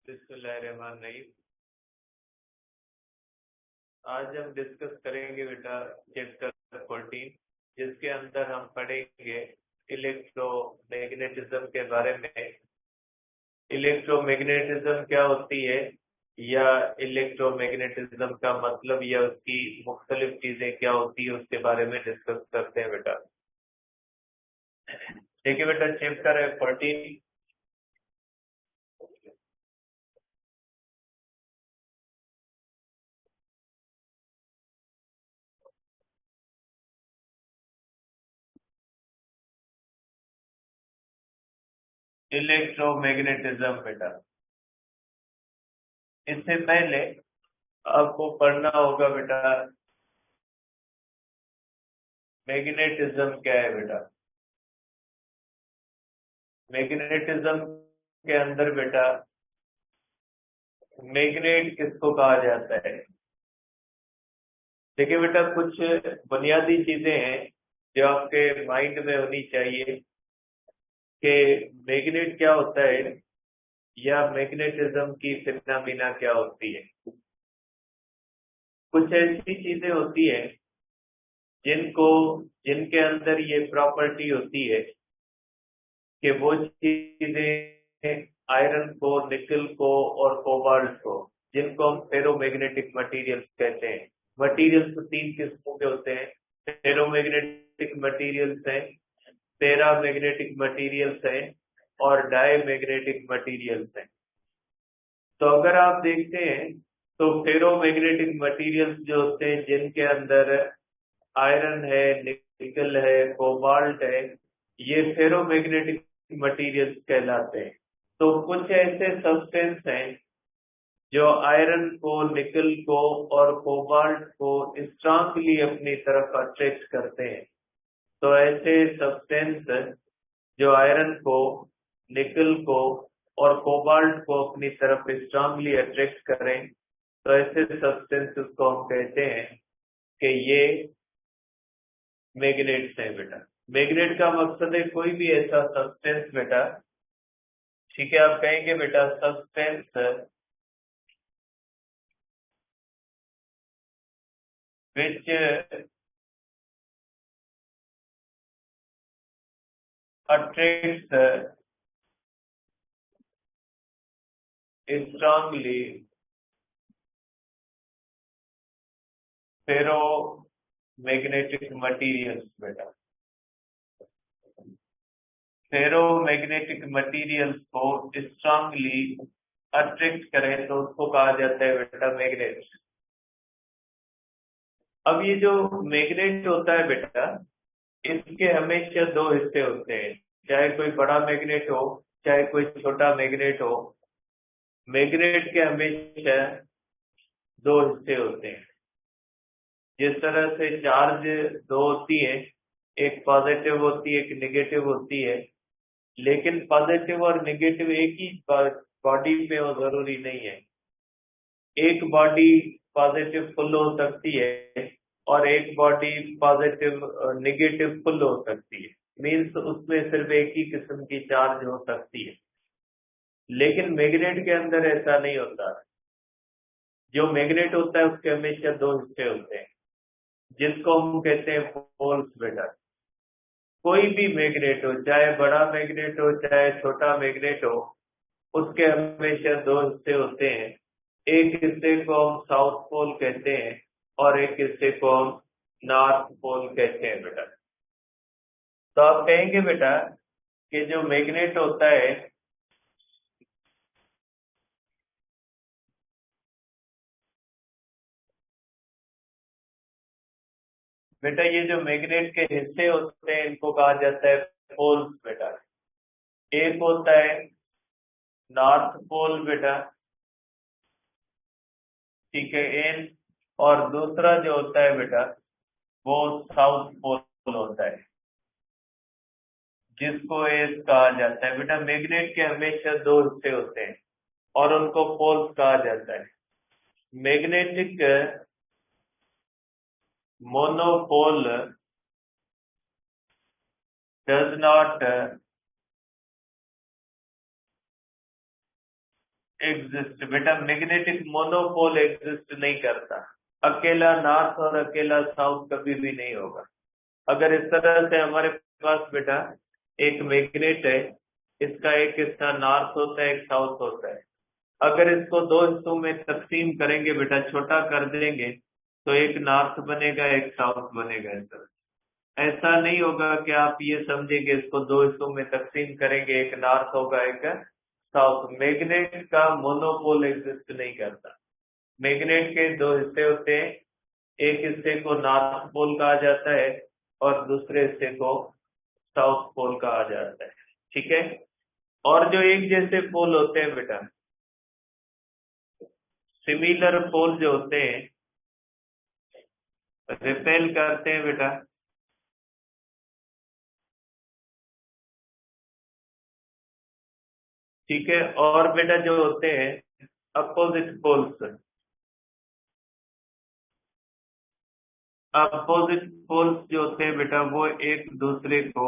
बिस्मिल्लाहिर्रहमानिर्रहीम। आज हम डिस्कस करेंगे बेटा चैप्टर 14, जिसके अंदर हम पढ़ेंगे इलेक्ट्रोमैग्नेटिज्म के बारे में। इलेक्ट्रोमैग्नेटिज्म क्या होती है या इलेक्ट्रोमैग्नेटिज्म का मतलब या उसकी मुख्तलिफ चीजें क्या होती है उसके बारे में डिस्कस करते हैं बेटा। देखिए बेटा, चैप्टर है 14। इलेक्ट्रोमैग्नेटिज्म बेटा, इससे पहले आपको पढ़ना होगा बेटा मैग्नेटिज्म क्या है बेटा। मैग्नेटिज्म के अंदर बेटा मैग्नेट किसको कहा जाता है। देखिए बेटा, कुछ बुनियादी चीजें हैं जो आपके माइंड में होनी चाहिए कि मैग्नेट क्या होता है या मैग्नेटिज्म की फिनोमिना क्या होती है। कुछ ऐसी चीजें होती है जिनको जिनके अंदर ये प्रॉपर्टी होती है कि वो चीजें आयरन को, निकल को और कोबाल्ट को, जिनको हम फेरोमैग्नेटिक मटेरियल्स कहते हैं। मटेरियल्स तो तीन किस्मों के होते हैं। फेरोमैग्नेटिक मटेरियल्स हैं, पैरामैग्नेटिक मटेरियल्स हैं और डायमैग्नेटिक मटेरियल्स हैं। तो अगर आप देखते हैं तो फेरोमैग्नेटिक मटेरियल्स जो होते हैं जिनके अंदर आयरन है, निकल है, कोबाल्ट है, ये फेरोमैग्नेटिक मटेरियल्स कहलाते हैं। तो कुछ ऐसे सब्सटेंस हैं जो आयरन को, निकल को और कोबाल्ट को स्ट्रांगली अपनी तरफ अट्रैक्ट करते हैं। तो ऐसे सब्सटेंस जो आयरन को, निकल को और कोबाल्ट को अपनी तरफ स्ट्रांगली अट्रैक्ट करें, तो ऐसे सब्सटेंसेस को हम कहते हैं कि ये मैग्नेट्स हैं बेटा। मैग्नेट का मकसद है कोई भी ऐसा सब्सटेंस बेटा, ठीक है, आप कहेंगे बेटा substance which attracts strongly ferromagnetic materials बेटा। फेरोमैग्नेटिक मटेरियल्स को स्ट्रांगली अट्रैक्ट करें तो उसको कहा जाता है बेटा मैग्नेट। अब ये जो मैग्नेट होता है बेटा, इसके हमेशा दो हिस्से होते हैं, चाहे कोई बड़ा मैग्नेट हो चाहे कोई छोटा मैग्नेट हो। मैग्नेट के हमेशा दो हिस्से होते हैं। जिस तरह से चार्ज दो होती है, एक पॉजिटिव होती है, एक नेगेटिव होती है, लेकिन पॉजिटिव और नेगेटिव एक ही बॉडी पे हो जरूरी नहीं है। एक बॉडी पॉजिटिव फुल हो सकती है और एक बॉडी पॉजिटिव नेगेटिव फुल हो सकती है। मीन्स उसमें सिर्फ एक ही किस्म की चार्ज हो सकती है। लेकिन मैग्नेट के अंदर ऐसा नहीं होता। जो मैग्नेट होता है उसके हमेशा दो हिस्से होते हैं, जिसको हम कहते हैं पोल्स बेटा। कोई भी मैग्नेट हो, चाहे बड़ा मैग्नेट हो चाहे छोटा मैग्नेट हो, उसके हमेशा दो हिस्से होते हैं। एक हिस्से को हम साउथ पोल कहते हैं और एक हिस्से को हम नॉर्थ पोल कहते हैं बेटा। तो आप कहेंगे बेटा कि जो मैग्नेट होता है, बेटा ये जो मैग्नेट के हिस्से होते हैं इनको कहा जाता है पोल्स बेटा। एक होता है नॉर्थ पोल बेटा, ठीक है, एन। और दूसरा जो होता है बेटा वो साउथ पोल होता है, जिसको एस कहा जाता है बेटा। मैग्नेट के हमेशा दो हिस्से होते हैं और उनको पोल्स कहा जाता है। Magnetic monopole does not exist बेटा, मैग्नेटिक मोनोपोल एग्जिस्ट नहीं करता। अकेला नॉर्थ और अकेला साउथ कभी भी नहीं होगा। अगर इस तरह से हमारे पास बेटा एक मैग्नेट है, इसका एक हिस्सा नॉर्थ होता है, एक साउथ होता है। अगर इसको दो हिस्सों में तकसीम करेंगे बेटा, छोटा कर देंगे, तो एक नॉर्थ बनेगा, एक साउथ बनेगा। ऐसा नहीं होगा कि आप ये समझेंगे इसको दो हिस्सों में तकसीम करेंगे, एक नॉर्थ होगा, एक साउथ। मैग्नेट का मोनोपोल एग्जिस्ट नहीं करता। मैग्नेट के दो हिस्से होते हैं, एक हिस्से को नॉर्थ पोल कहा जाता है और दूसरे हिस्से को साउथ पोल कहा जाता है। ठीक है। और जो एक जैसे पोल होते हैं बेटा, सिमिलर पोल जो होते हैं, रिपेल करते हैं बेटा। ठीक है। और बेटा जो होते हैं अपोजिट पोल्स, अपोजिट पोल्स जो होते हैं बेटा, वो एक दूसरे को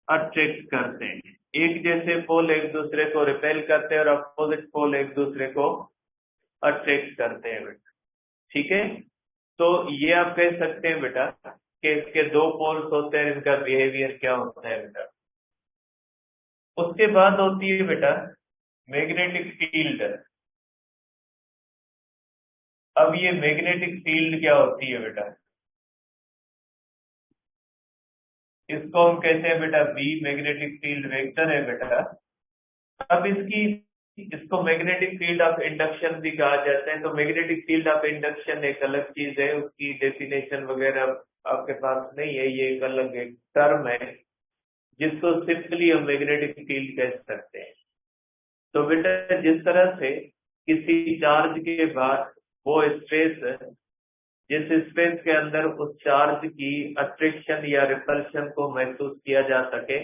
अट्रैक्ट करते हैं। एक जैसे पोल एक दूसरे को रिपेल करते हैं और अपोजिट पोल एक दूसरे को अट्रैक्ट करते हैं बेटा। ठीक है। तो ये आप कह सकते हैं बेटा कि इसके दो पोल्स होते हैं, इनका बिहेवियर क्या होता है बेटा। उसके बाद होती है बेटा मैग्नेटिक फील्ड। अब ये मैग्नेटिक फील्ड क्या होती है बेटा, इसको हम कहते हैं बेटा बी, मैग्नेटिक फील्ड वेक्टर है बेटा। अब इसको मैग्नेटिक फील्ड ऑफ इंडक्शन भी कहा जाता है। तो मैग्नेटिक फील्ड ऑफ इंडक्शन एक अलग चीज है, उसकी डेफिनेशन वगैरह आपके पास नहीं है, ये एक अलग एक टर्म है जिसको सिंपली हम मैग्नेटिक फील्ड कह सकते हैं। तो बेटा जिस तरह से किसी चार्ज के बाद वो स्पेस, जिस स्पेस के अंदर उस चार्ज की अट्रैक्शन या रिपल्शन को महसूस किया जा सके,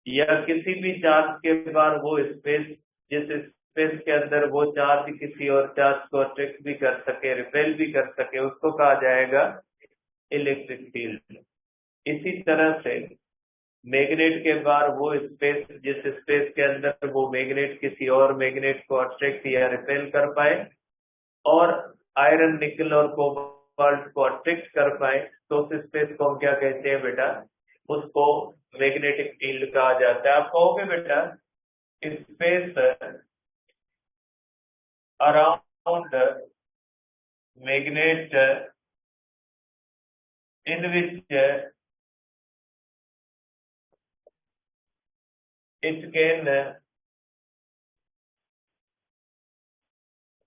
या किसी भी चार्ज के बाद वो स्पेस, जिस स्पेस के अंदर वो चार्ज किसी और चार्ज को अट्रैक्ट भी कर सके, रिपेल भी कर सके, उसको कहा जाएगा इलेक्ट्रिक फील्ड। इसी तरह से मैग्नेट के बाहर वो स्पेस, जिस स्पेस के अंदर वो मैग्नेट किसी और मैग्नेट को अट्रैक्ट या रिपेल कर पाए और आयरन, निकल और कोबाल्ट को अट्रैक्ट कर पाए, तो उस स्पेस को हम क्या कहते हैं बेटा, उसको मैग्नेटिक फील्ड कहा जाता है। आप कहोगे बेटा space around magnet in which it can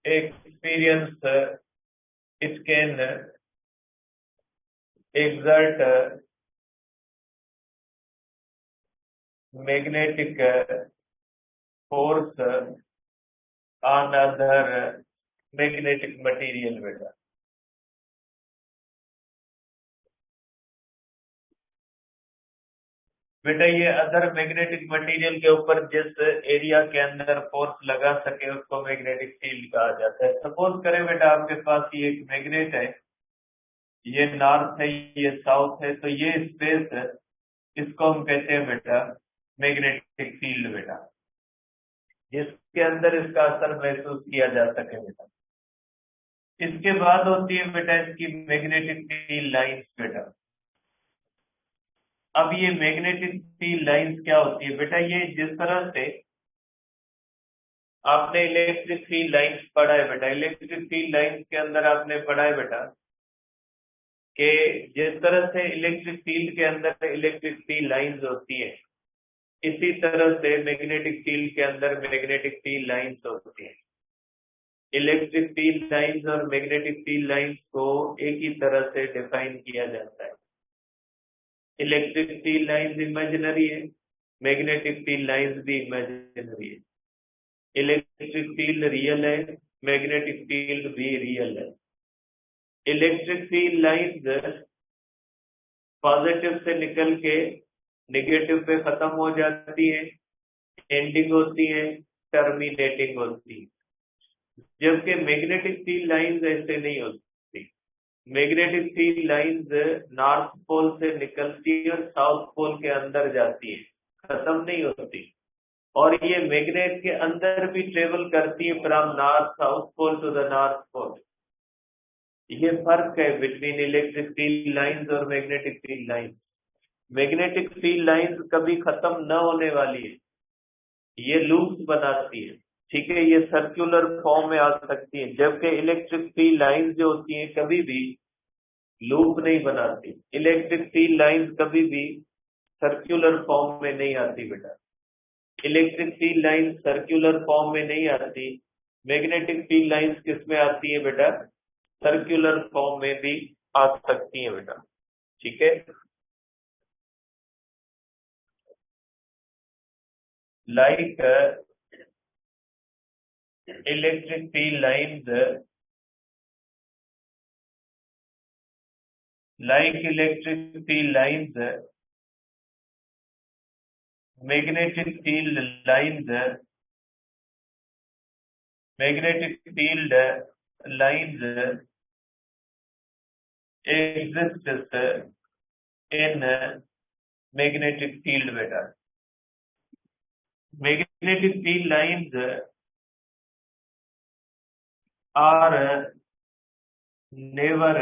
experience, it can exert magnetic force on other magnetic material बेटा। बेटा ये अदर मैग्नेटिक मटेरियल के ऊपर जिस एरिया के अंदर फोर्स लगा सके उसको मैग्नेटिक फील्ड कहा जाता है। सपोज करें बेटा आपके पास ये एक मैग्नेट है, ये नॉर्थ है, ये साउथ है, तो ये स्पेस, इसको हम कहते हैं बेटा मैग्नेटिक फील्ड बेटा, जिसके अंदर इसका असर महसूस किया जा सके बेटा। इसके बाद होती है बेटा इसकी मैग्नेटिक फील्ड लाइंस बेटा। अब ये मैग्नेटिक फील्ड लाइंस क्या होती है बेटा, ये जिस तरह से आपने इलेक्ट्रिक फील्ड लाइंस पढ़ा है बेटा, इलेक्ट्रिक फील्ड लाइंस के अंदर आपने पढ़ा है बेटा कि जिस तरह से इलेक्ट्रिक फील्ड के अंदर इलेक्ट्रिक फील्ड लाइंस होती है, इसी तरह से मैग्नेटिक फील्ड के अंदर मैग्नेटिक फील्ड लाइंस होती है। इलेक्ट्रिक फील्ड लाइंस और मैग्नेटिक फील्ड लाइंस को एक ही तरह से डिफाइन किया जाता है। इलेक्ट्रिक फील्ड लाइंस इमेजिनरी है, मैग्नेटिक फील्ड लाइंस भी इमेजिनरी है। इलेक्ट्रिक फील्ड रियल है, मैग्नेटिक फील्ड भी रियल है। इलेक्ट्रिक फील्ड लाइंस पॉजिटिव से निकल के नेगेटिव पे खत्म हो जाती है, एंडिंग होती है, टर्मिनेटिंग होती है। जबकि मैग्नेटिक फील्ड लाइंस ऐसे नहीं होती। Magnetic field lines north pole से निकलती है और साउथ पोल के अंदर जाती है, खत्म नहीं होती। और ये मैग्नेट के अंदर भी ट्रेवल करती है from north south pole to the north pole. ये फर्क है बिटवीन इलेक्ट्रिक फील्ड लाइंस और magnetic field lines. Magnetic field lines कभी खत्म न होने वाली है, ये लूप्स बनाती है, ठीक है, ये सर्कुलर फॉर्म में आ सकती है, जबकि इलेक्ट्रिक फील्ड लाइंस जो होती हैं कभी भी लूप नहीं बनाती। इलेक्ट्रिक फील्ड लाइंस कभी भी सर्कुलर फॉर्म में नहीं आती बेटा, electric field line circular form में नहीं आती। मैग्नेटिक फील्ड लाइंस किस में आती है बेटा, सर्कुलर फॉर्म में भी आ सकती है बेटा, ठीक है। Like electric field lines, like electric field lines, magnetic field lines, magnetic field lines exists in magnetic field beta. Magnetic field lines are never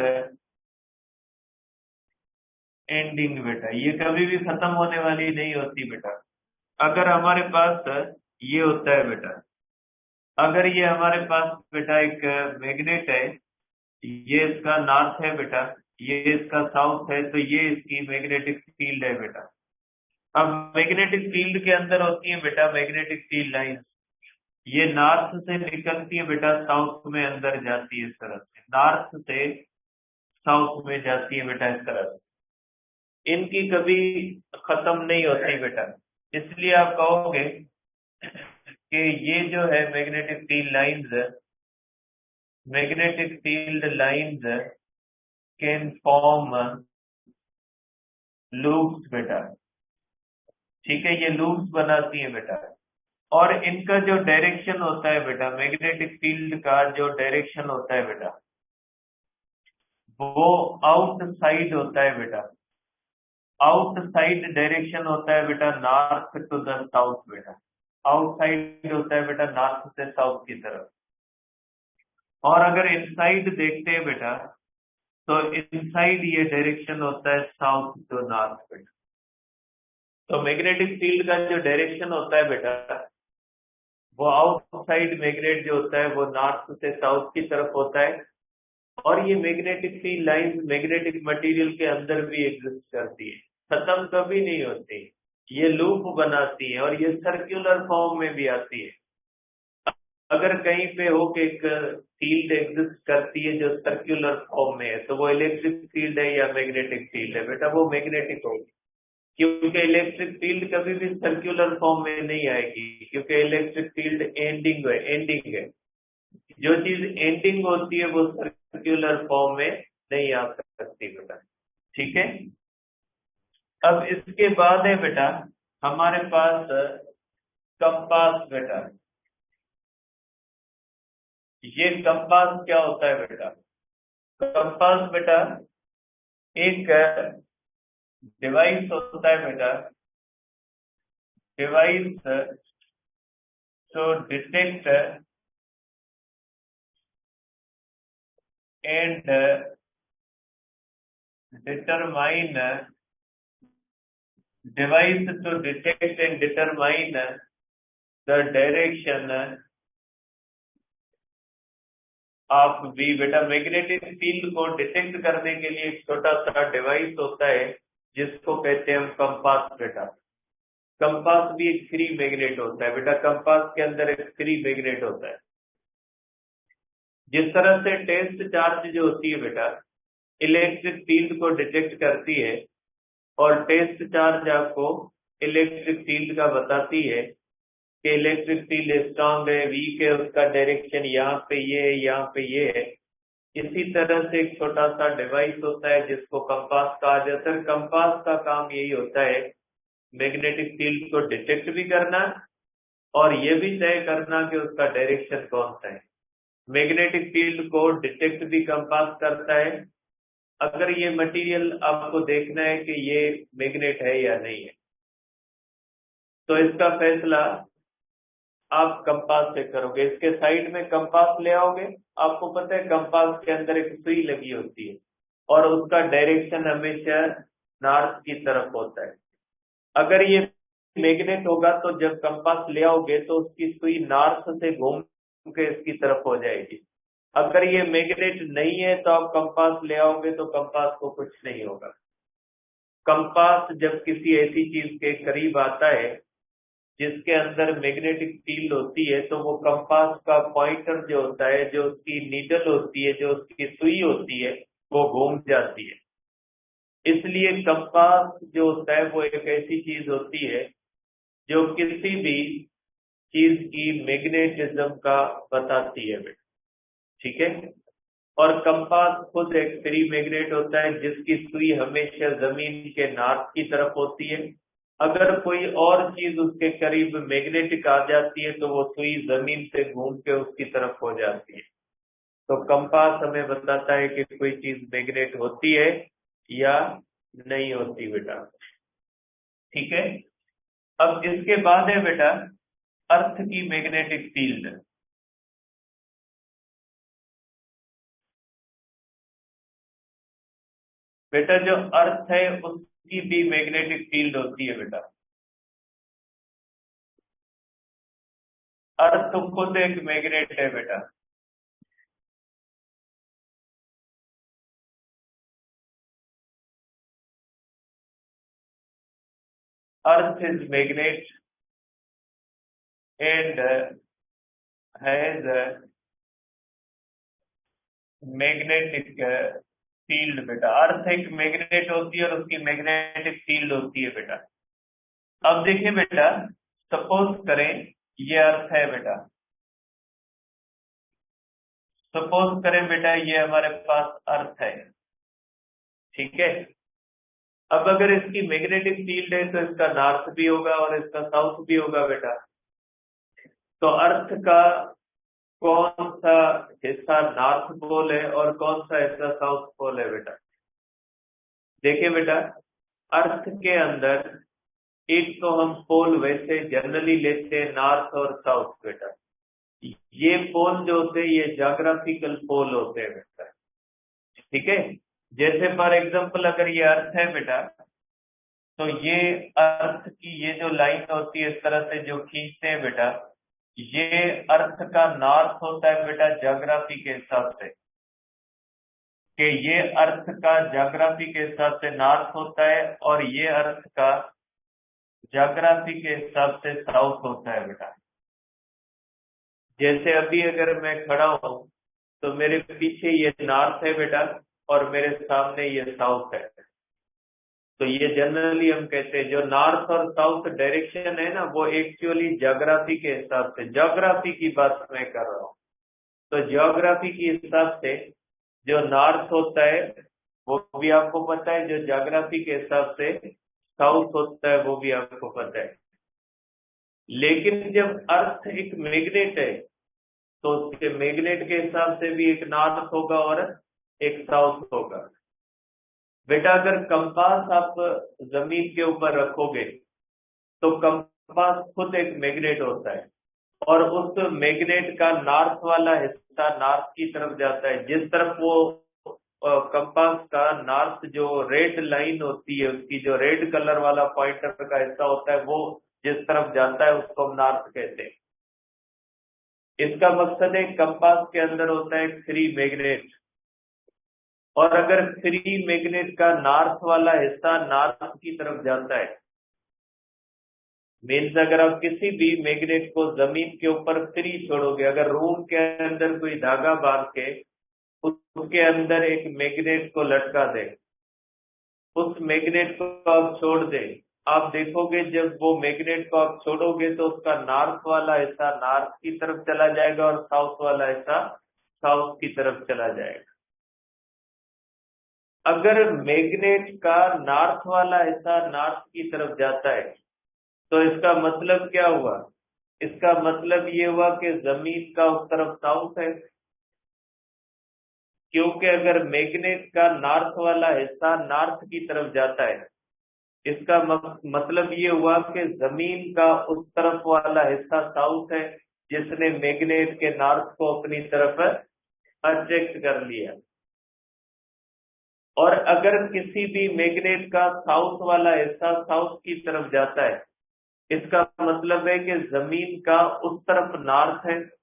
ending बेटा, ये कभी भी खत्म होने वाली नहीं होती बेटा। अगर हमारे पास ये होता है बेटा, अगर ये हमारे पास बेटा एक मैग्नेट है, ये इसका नॉर्थ है बेटा, ये इसका साउथ है, तो ये इसकी मैग्नेटिक फील्ड है बेटा। अब मैग्नेटिक फील्ड के अंदर होती है बेटा मैग्नेटिक फील्ड लाइन, ये नॉर्थ से निकलती है बेटा, साउथ में अंदर जाती है, इस तरह से नॉर्थ से साउथ में जाती है बेटा, इस तरह से इनकी कभी खत्म नहीं होती बेटा। इसलिए आप कहोगे कि ये जो है magnetic field lines, magnetic field lines can form loops बेटा, ठीक है, ये लूप्स बनाती है बेटा। और इनका जो डायरेक्शन होता है बेटा, मैग्नेटिक फील्ड का जो डायरेक्शन होता है बेटा, वो आउटसाइड होता है बेटा, आउटसाइड डायरेक्शन होता है बेटा, नॉर्थ टू द साउथ बेटा, आउटसाइड होता है बेटा नॉर्थ से साउथ की तरफ। और अगर इनसाइड देखते हैं बेटा, तो इनसाइड ये डायरेक्शन होता है साउथ टू नॉर्थ बेटा। तो मैग्नेटिक फील्ड का जो डायरेक्शन होता है बेटा, वो आउटसाइड मैग्नेट जो होता है वो नॉर्थ से साउथ की तरफ होता है। और ये magnetic field line magnetic material के अंदर भी एग्जिस्ट करती है, खत्म कभी नहीं होती, ये लूप बनाती है और ये सर्कुलर फॉर्म में भी आती है। अगर कहीं पे हो कि एक फील्ड एग्जिस्ट करती है जो सर्कुलर फॉर्म में है, तो वो इलेक्ट्रिक फील्ड है या मैग्नेटिक फील्ड है बेटा, वो मैग्नेटिक होगी, क्योंकि इलेक्ट्रिक फील्ड कभी भी सर्कुलर फॉर्म में नहीं आएगी, क्योंकि इलेक्ट्रिक फील्ड एंडिंग है। जो चीज एंडिंग होती है वो सर्कुलर फॉर्म में नहीं आ सकती बेटा, ठीक है। अब इसके बाद है बेटा हमारे पास कंपास बेटा। ये कंपास क्या होता है बेटा, कंपास बेटा एक डिवाइस होता है बेटा, device to detect and determine device to detect and determine the direction of V बेटा। मैग्नेटिक फील्ड को डिटेक्ट करने के लिए एक छोटा सा डिवाइस होता है जिसको कहते हैं कंपास बेटा। कंपास भी एक फ्री मैग्नेट होता है बेटा, कंपास के अंदर एक फ्री मैग्नेट होता है। जिस तरह से टेस्ट चार्ज जो होती है बेटा इलेक्ट्रिक फील्ड को डिटेक्ट करती है, और टेस्ट चार्ज आपको इलेक्ट्रिक फील्ड का बताती है कि इलेक्ट्रिक फील्ड स्ट्रांग है, वीक है, उसका डायरेक्शन यहाँ पे ये है, यहाँ पे ये है। इसी तरह से एक छोटा सा डिवाइस होता है जिसको कंपास कहा जाता है। कंपास का काम यही होता है मैग्नेटिक फील्ड को डिटेक्ट भी करना और ये भी तय करना कि उसका डायरेक्शन कौन सा है। मैग्नेटिक फील्ड को डिटेक्ट भी कंपास करता है, अगर ये मटेरियल आपको देखना है कि ये मैग्नेट है या नहीं है, तो इसका फैसला आप कंपास से करोगे, इसके साइड में कंपास ले आओगे, आपको पता है कंपास के अंदर एक सुई लगी होती है और उसका डायरेक्शन हमेशा नॉर्थ की तरफ होता है। अगर ये मैग्नेट होगा तो जब कंपास ले आओगे तो उसकी सुई नॉर्थ से घूम के इसकी तरफ हो जाएगी। अगर ये मैग्नेट नहीं है तो आप कंपास ले आओगे तो कंपास को कुछ नहीं होगा। कंपास जब किसी ऐसी चीज के करीब आता है जिसके अंदर मैग्नेटिक फील्ड होती है तो वो कंपास का पॉइंटर जो होता है, जो उसकी नीडल होती है, जो उसकी सुई होती है, वो घूम जाती है। इसलिए कंपास जो होता है वो एक ऐसी चीज होती है जो किसी भी चीज की मैग्नेटिज्म का बताती है बेटा, ठीक है। और कंपास खुद एक फ्री मैग्नेट होता है जिसकी सुई हमेशा जमीन के नॉर्थ की तरफ होती है। अगर कोई और चीज उसके करीब मैग्नेटिक आ जाती है तो वो सुई जमीन से घूम के उसकी तरफ हो जाती है। तो कंपास हमें बताता है कि कोई चीज मैग्नेट होती है या नहीं होती बेटा, ठीक है। अब इसके बाद है बेटा अर्थ की मैग्नेटिक फील्ड। बेटा जो अर्थ है उसकी भी मैग्नेटिक फील्ड होती है बेटा। अर्थ खुद एक मैग्नेट है बेटा। Earth is magnet and has magnetic field बेटा। अर्थ एक मैग्नेट होती है और उसकी मैग्नेटिक फील्ड होती है बेटा। अब देखिए बेटा, सपोज करें ये अर्थ है बेटा, सपोज करें बेटा ये हमारे पास अर्थ है, ठीक है। अब अगर इसकी मैग्नेटिक फील्ड है तो इसका नॉर्थ भी होगा और इसका साउथ भी होगा बेटा। तो अर्थ का कौन सा हिस्सा नॉर्थ पोल है और कौन सा हिस्सा साउथ पोल है बेटा? देखिए बेटा, अर्थ के अंदर एक तो हम पोल वैसे जनरली लेते हैं नॉर्थ और साउथ बेटा। ये पोल जो होते हैं ये ज्योग्राफिकल पोल होते हैं बेटा, ठीक है। जैसे फॉर एग्जांपल अगर ये अर्थ है बेटा तो ये अर्थ की ये जो लाइन होती है इस तरह से जो खींचते हैं बेटा, ये अर्थ का नॉर्थ होता है बेटा ज्योग्राफी के हिसाब से, कि ये अर्थ का ज्योग्राफी के हिसाब से नॉर्थ होता है और ये अर्थ का ज्योग्राफी के हिसाब से साउथ होता है बेटा। जैसे अभी अगर मैं खड़ा हूं तो मेरे पीछे ये नॉर्थ है बेटा और मेरे सामने ये साउथ है। तो ये जनरली हम कहते हैं जो नॉर्थ और साउथ डायरेक्शन है ना वो एक्चुअली ज्योग्राफी के हिसाब से, ज्योग्राफी की बात मैं कर रहा हूँ। तो ज्योग्राफी के हिसाब से जो नॉर्थ होता है वो भी आपको पता है, जो ज्योग्राफी के हिसाब से साउथ होता है वो भी आपको पता है। लेकिन जब अर्थ एक मैग्नेट है तो उसके मैग्नेट के हिसाब से भी एक नॉर्थ होगा और एक साउथ होगा बेटा। अगर कंपास आप जमीन के ऊपर रखोगे तो कंपास खुद एक मैग्नेट होता है और उस मैग्नेट का नॉर्थ वाला हिस्सा नॉर्थ की तरफ जाता है। जिस तरफ वो कंपास का नॉर्थ जो रेड लाइन होती है उसकी जो रेड कलर वाला पॉइंटर का हिस्सा होता है वो जिस तरफ जाता है उसको हम नॉर्थ कहते हैं। इसका मकसद है कंपास के अंदर होता है फ्री मैग्नेट, और अगर फ्री मैग्नेट का नॉर्थ वाला हिस्सा नॉर्थ की तरफ जाता है, मीन्स अगर आप किसी भी मैग्नेट को जमीन के ऊपर फ्री छोड़ोगे, अगर रूम के अंदर कोई धागा बांध के उसके अंदर एक मैग्नेट को लटका दे, उस मैग्नेट को आप छोड़ दे, आप देखोगे जब वो मैग्नेट को आप छोड़ोगे तो उसका नॉर्थ वाला हिस्सा नॉर्थ की तरफ चला जाएगा और साउथ वाला हिस्सा साउथ की तरफ चला जाएगा। अगर मैग्नेट का नॉर्थ वाला हिस्सा नॉर्थ की तरफ जाता है तो इसका मतलब क्या हुआ? इसका मतलब ये हुआ कि जमीन का उस तरफ साउथ है, क्योंकि अगर मैग्नेट का नॉर्थ वाला हिस्सा नॉर्थ की तरफ जाता है इसका मतलब ये हुआ कि जमीन का उस तरफ वाला हिस्सा साउथ है, जिसने मैग्नेट के नॉर्थ को अपनी तरफ अट्रैक्ट कर लिया। और अगर किसी भी मैग्नेट का साउथ वाला हिस्सा साउथ की तरफ जाता है, इसका मतलब है कि जमीन का उस तरफ नॉर्थ है,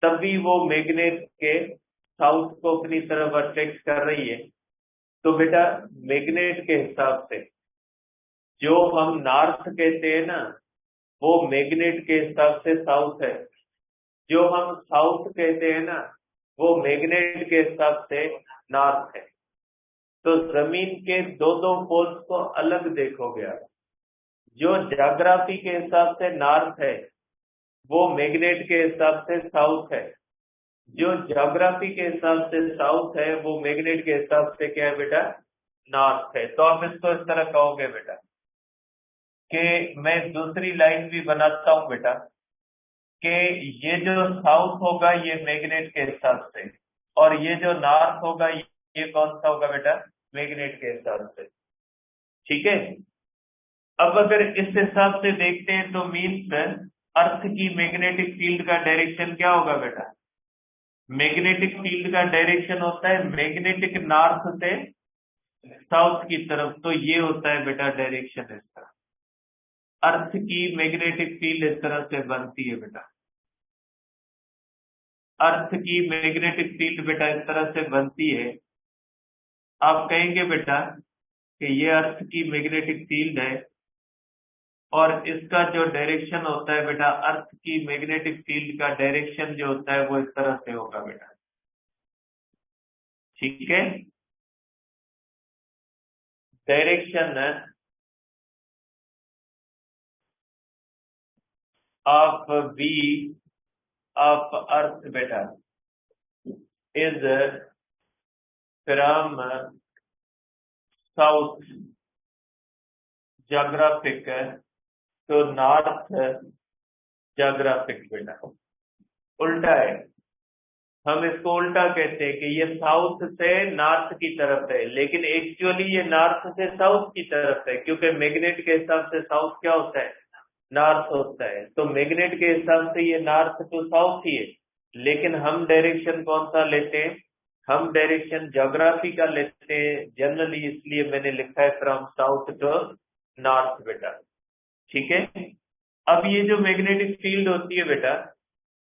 तभी वो मैग्नेट के साउथ को अपनी तरफ अट्रैक्ट कर रही है। तो बेटा मैग्नेट के हिसाब से जो हम नॉर्थ कहते हैं ना, वो मैग्नेट के हिसाब से साउथ है। जो हम साउथ कहते हैं ना, वो मैग्नेट के हिसाब से नॉर्थ है। तो जमीन के दो दो पोल्स को अलग देखोगे आप। जो ज्योग्राफी के हिसाब से नॉर्थ है, वो मैग्नेट के हिसाब से साउथ है। जो ज्योग्राफी के हिसाब से साउथ है, वो मैग्नेट के हिसाब से क्या है बेटा, नॉर्थ है। तो आप इसको इस तरह कहोगे बेटा कि मैं दूसरी लाइन भी बनाता हूं बेटा, कि ये जो साउथ होगा ये मैग्नेट के हिसाब से, और ये जो नॉर्थ होगा ये कौन सा होगा बेटा, मैग्नेट के हिसाब से। ठीक है। अब अगर इस हिसाब से देखते हैं तो मीन्स अर्थ की मैग्नेटिक फील्ड का डायरेक्शन क्या होगा बेटा, मैग्नेटिक फील्ड का डायरेक्शन होता है मैग्नेटिक नॉर्थ से साउथ की तरफ। तो ये होता है बेटा डायरेक्शन इसका। अर्थ की मैग्नेटिक फील्ड इस तरह से बनती है बेटा। अर्थ की मैग्नेटिक फील्ड बेटा इस तरह से बनती है। आप कहेंगे बेटा कि ये अर्थ की मैग्नेटिक फील्ड है, और इसका जो डायरेक्शन होता है बेटा, अर्थ की मैग्नेटिक फील्ड का डायरेक्शन जो होता है वो इस तरह से होगा बेटा। ठीक है। Direction of B of earth बेटा is from south geographic to north geographic बेटा। उल्टा है, हम इसको उल्टा कहते हैं कि ये साउथ से नॉर्थ की तरफ है, लेकिन एक्चुअली ये नॉर्थ से साउथ की तरफ है, क्योंकि मैग्नेट के हिसाब से साउथ क्या होता है, नॉर्थ होता है। तो मैग्नेट के हिसाब से ये नॉर्थ टू साउथ ही है, लेकिन हम डायरेक्शन कौन सा लेते हैं, हम डायरेक्शन ज्योग्राफी का लेते हैं जनरली, इसलिए मैंने लिखा है फ्रॉम साउथ टू नॉर्थ बेटा। ठीक है। अब ये जो मैग्नेटिक फील्ड होती है बेटा,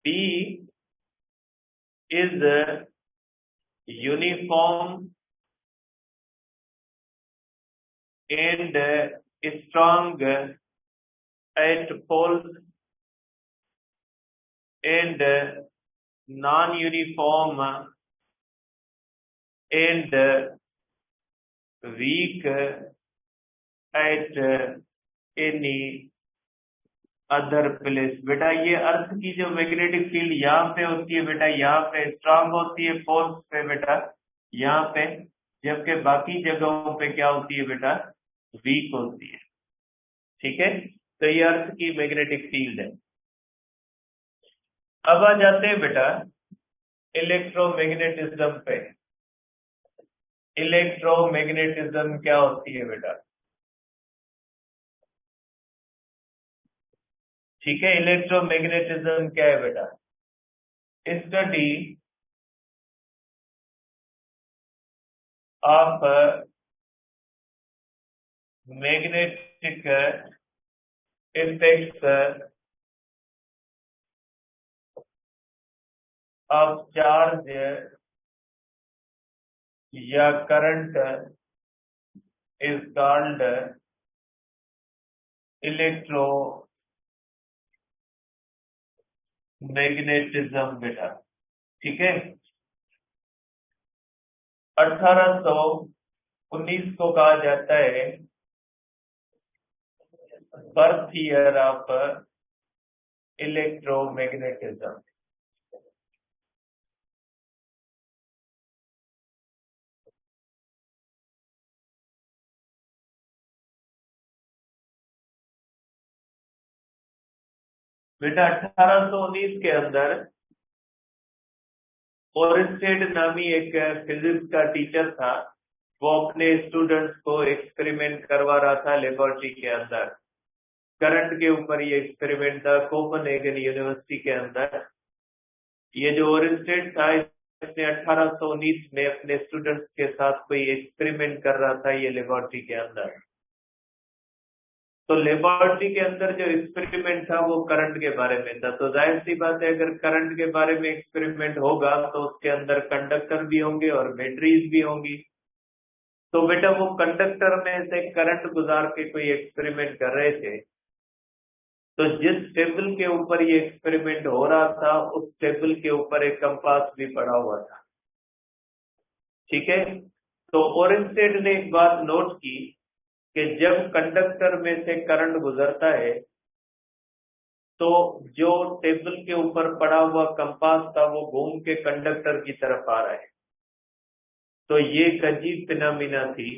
B is uniform and strong at poles and non-uniform and weak at any other place. बेटा ये अर्थ की जो मैग्नेटिक फील्ड यहाँ पे होती है बेटा, यहाँ पे स्ट्रांग होती है पोल्स पे बेटा, यहाँ पे, जबकि बाकी जगहों पे क्या होती है बेटा, वीक होती है। ठीक है। तो ये अर्थ की मैग्नेटिक फील्ड है। अब आ जाते हैं बेटा इलेक्ट्रोमैग्नेटिज्म पे। इलेक्ट्रोमैग्नेटिज्म क्या होती है बेटा, ठीक है। इलेक्ट्रोमैग्नेटिज्म क्या है बेटा, study of magnetic effects of charge या करंट इज कॉल्ड इलेक्ट्रोमैग्नेटिज्म बेटा। ठीक है। 1819 को कहा जाता है बर्थ ईयर ऑफ इलेक्ट्रोमैग्नेटिज्म। बेटा 1819 के अंदर ओरस्टेड नामी एक फिजिक्स का टीचर था, वो अपने स्टूडेंट्स को एक्सपेरिमेंट करवा रहा था लेबोरेटरी के अंदर। करंट के ऊपर ये एक्सपेरिमेंट था कोपेनहेगन यूनिवर्सिटी के अंदर। ये जो ओरेंस्टेड था इसने 1819 में अपने स्टूडेंट्स के साथ कोई एक्सपेरिमेंट कर रहा था ये लेबोरेटरी के अंदर। तो लेबोरेटरी के अंदर जो एक्सपेरिमेंट था वो करंट के बारे में था। तो जाहिर सी बात है अगर करंट के बारे में एक्सपेरिमेंट होगा तो उसके अंदर कंडक्टर भी होंगे और बैटरीज भी होंगी। तो बेटा वो कंडक्टर में से करंट गुजार के कोई एक्सपेरिमेंट कर रहे थे। तो जिस टेबल के ऊपर ये एक्सपेरिमेंट हो रहा था उस टेबल के ऊपर एक कंपास भी पड़ा हुआ था। ठीक है। तो ओरेंस्टेड ने एक बात नोट की कि जब कंडक्टर में से करंट गुजरता है तो जो टेबल के ऊपर पड़ा हुआ कंपास था वो घूम के कंडक्टर की तरफ आ रहा है। तो ये एक अजीब फिनोमिना थी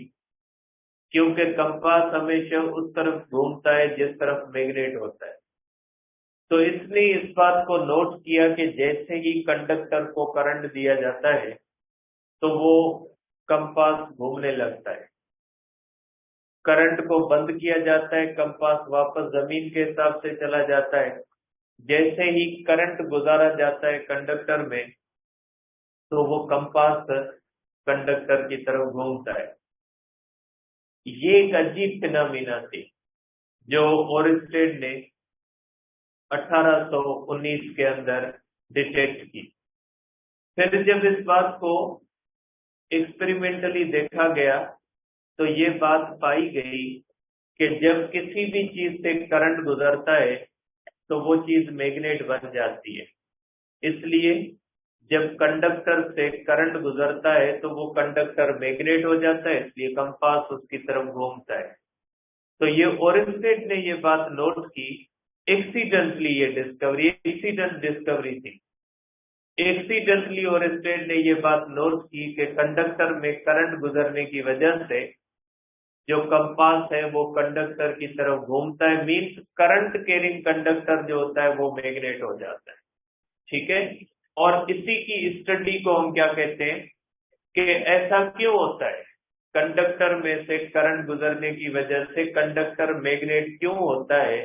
क्योंकि कंपास हमेशा उस तरफ घूमता है जिस तरफ मैग्नेट होता है। तो इसने इस बात को नोट किया कि जैसे ही कंडक्टर को करंट दिया जाता है तो वो कंपास घूमने लगता है। करंट को बंद किया जाता है, कंपास वापस जमीन के हिसाब से चला जाता है। जैसे ही करंट गुजारा जाता है कंडक्टर में तो वो कंपास कंडक्टर की तरफ घूमता है। ये एक अजीब फिनोमिना थी जो ओरेंस्टेड ने 1819 के अंदर डिटेक्ट की। फिर जब इस बात को एक्सपेरिमेंटली देखा गया तो ये बात पाई गई कि जब किसी भी चीज से करंट गुजरता है तो वो चीज मैग्नेट बन जाती है। इसलिए जब कंडक्टर से करंट गुजरता है तो वो कंडक्टर मैग्नेट हो जाता है, इसलिए कंपास उसकी तरफ घूमता है। तो ये ओरेंस्टेड ने ये बात नोट की। एक्सीडेंटली ये डिस्कवरी एक्सीडेंट डिस्कवरी थी। एक्सीडेंटली ओरेंस्टेड ने ये बात नोट की कि कंडक्टर में करंट गुजरने की वजह से जो कंपास है वो कंडक्टर की तरफ घूमता है। मीन्स करंट कैरिंग कंडक्टर जो होता है वो मैग्नेट हो जाता है। ठीक है। और इसी की स्टडी को हम क्या कहते हैं कि ऐसा क्यों होता है, कंडक्टर में से करंट गुजरने की वजह से कंडक्टर मैग्नेट क्यों होता है,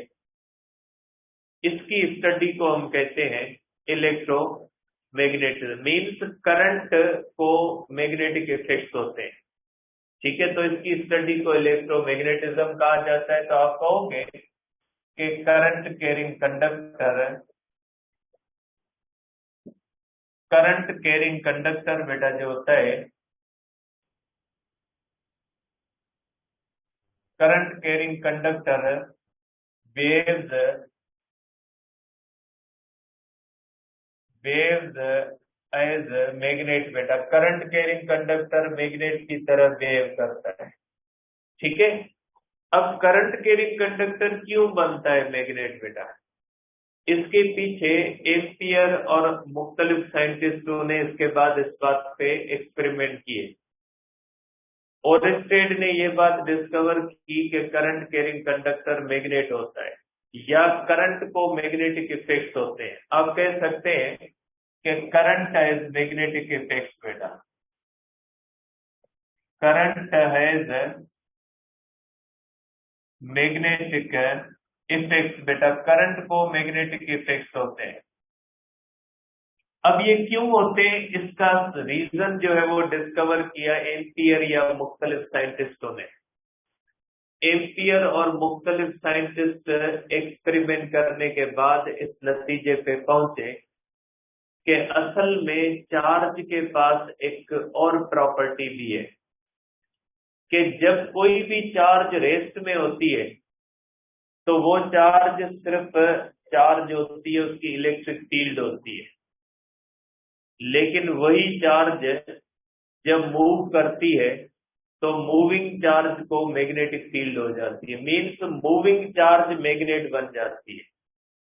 इसकी स्टडी को हम कहते हैं इलेक्ट्रोमैग्नेटिज्म। मीन्स करंट को मैग्नेटिक इफेक्ट्स होते हैं। ठीक है। तो इसकी स्टडी को इलेक्ट्रोमैग्नेटिज्म कहा जाता है। तो आप कहोगे कि करंट कैरिंग कंडक्टर बेटा जो होता है, current carrying conductor waves as magnet. बेटा करंट कैरिंग कंडक्टर मैग्नेट की तरह बिहेव करता है। ठीक है। अब करंट कैरिंग कंडक्टर क्यों बनता है मैग्नेट बेटा, इसके पीछे एम्पियर और मुख्तलिफ साइंटिस्टों ने इसके बाद इस बात पे एक्सपेरिमेंट किए। ओरेंस्टेड ने ये बात डिस्कवर की कि करंट कैरिंग कंडक्टर मैग्नेट होता है या करंट को मैग्नेटिक इफेक्ट्स होते हैं। आप कह सकते हैं कि करंट हैज मैग्नेटिक इफेक्ट्स बेटा। करंट हैज मैग्नेटिक इफेक्ट्स बेटा, करंट को मैग्नेटिक इफेक्ट्स होते हैं। अब ये क्यों होते हैं इसका रीजन जो है वो डिस्कवर किया एम्पियर या मुख्तलिफ साइंटिस्टों ने। एम्पियर और मुख्तलिफ साइंटिस्ट एक्सपेरिमेंट करने के बाद इस नतीजे पे पहुंचे कि असल में चार्ज के पास एक और प्रॉपर्टी भी है कि जब कोई भी चार्ज रेस्ट में होती है तो वो चार्ज सिर्फ चार्ज होती है, उसकी इलेक्ट्रिक फील्ड होती है। लेकिन वही चार्ज जब मूव करती है तो मूविंग चार्ज को मैग्नेटिक फील्ड हो जाती है। मीन्स मूविंग चार्ज मैग्नेट बन जाती है।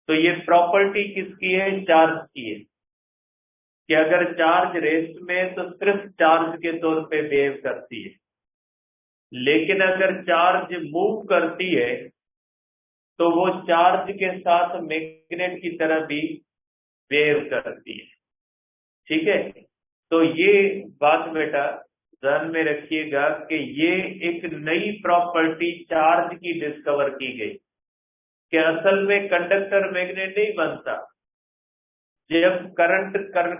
तो ये प्रॉपर्टी किसकी है, चार्ज की है कि अगर चार्ज रेस्ट में है तो सिर्फ चार्ज के तौर पे बिहेव करती है, लेकिन अगर चार्ज मूव करती है तो वो चार्ज के साथ मैग्नेट की तरह भी बिहेव करती है। ठीक है। तो ये बात बेटा ध्यान में रखिएगा कि ये एक नई प्रॉपर्टी चार्ज की डिस्कवर की गई कि असल में कंडक्टर मैग्नेट नहीं बनता। जब करंट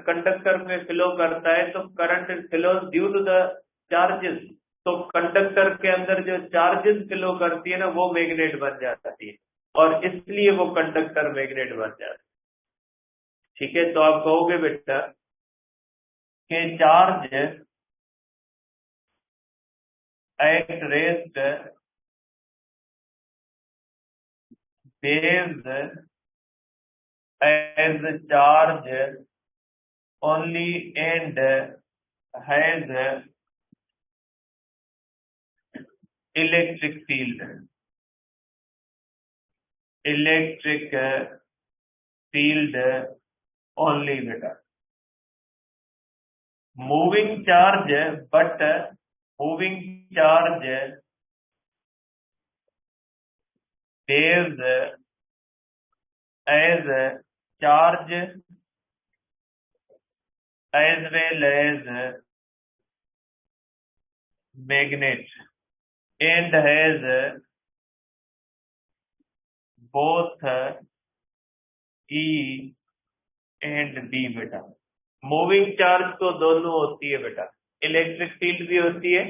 कंडक्टर में फ्लो करता है तो current flow due to the charges, तो कंडक्टर के अंदर जो चार्जेस फ्लो करती है ना वो मैग्नेट बन जाती है और इसलिए वो कंडक्टर मैग्नेट बन जाता है। ठीक है, तो आप कहोगे बेटा कि charge at rest behaves as a charge only and has electric field. Electric field only beta. Moving charge, but moving charge behaves as a charge as well as magnet and has both E and B बेटा। Moving charge तो दोनों होती है बेटा, electric field भी होती है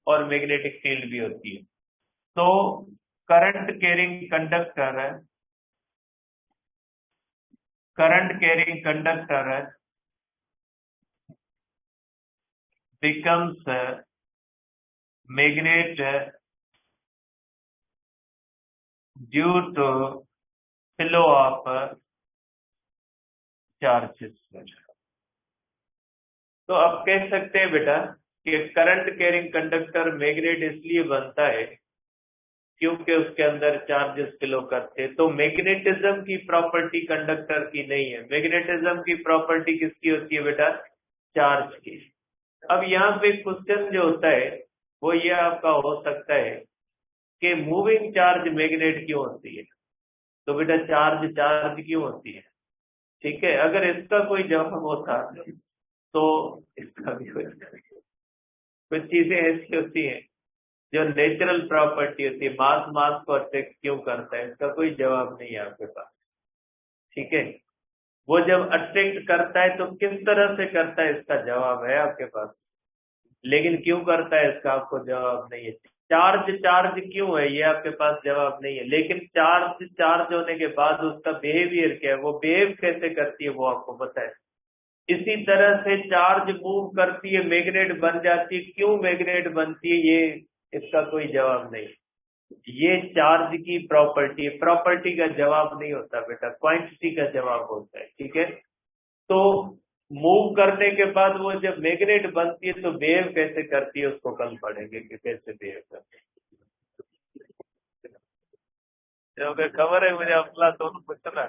और मैग्नेटिक फील्ड भी होती है। तो current carrying conductor becomes magnet due to flow of charges। तो अब कह सकते हैं बेटा कि करंट कैरिंग कंडक्टर मैग्नेट इसलिए बनता है क्योंकि उसके अंदर चार्जेस फ्लो करते हैं। तो मैग्नेटिज्म की प्रॉपर्टी कंडक्टर की नहीं है, मैग्नेटिज्म की प्रॉपर्टी किसकी होती है बेटा? चार्ज की। अब यहाँ पे क्वेश्चन जो होता है वो ये आपका हो सकता है कि मूविंग चार्ज मैग्नेट क्यों होती है? तो बेटा चार्ज क्यों होती है? ठीक है, अगर इसका कोई जवाब होता तो इसका भी कुछ चीजें ऐसी होती हैं जो नेचुरल प्रॉपर्टी होती है, मास को अट्रैक्ट क्यों करता है, इसका कोई जवाब नहीं है आपके पास। ठीक है, वो जब अट्रैक्ट करता है तो किस तरह से करता है इसका जवाब है आपके पास, लेकिन क्यों करता है इसका आपको जवाब नहीं है। चार्ज क्यों है ये आपके पास जवाब नहीं है, लेकिन चार्ज होने के बाद उसका बिहेवियर क्या है, वो बिहेव कैसे करती है वो आपको पता है। इसी तरह से चार्ज मूव करती है, मैग्नेट बन जाती है। क्यों मैग्नेट बनती है ये इसका कोई जवाब नहीं, ये चार्ज की प्रॉपर्टी है। प्रॉपर्टी का जवाब नहीं होता बेटा, क्वांटिटी का जवाब होता है। ठीक है, तो मूव करने के बाद वो जब मैग्नेट बनती है तो बिहेव कैसे करती है उसको कल पढ़ेंगे कि कैसे बिहेव करती है। खबर है मुझे अपना दोनों पूछना।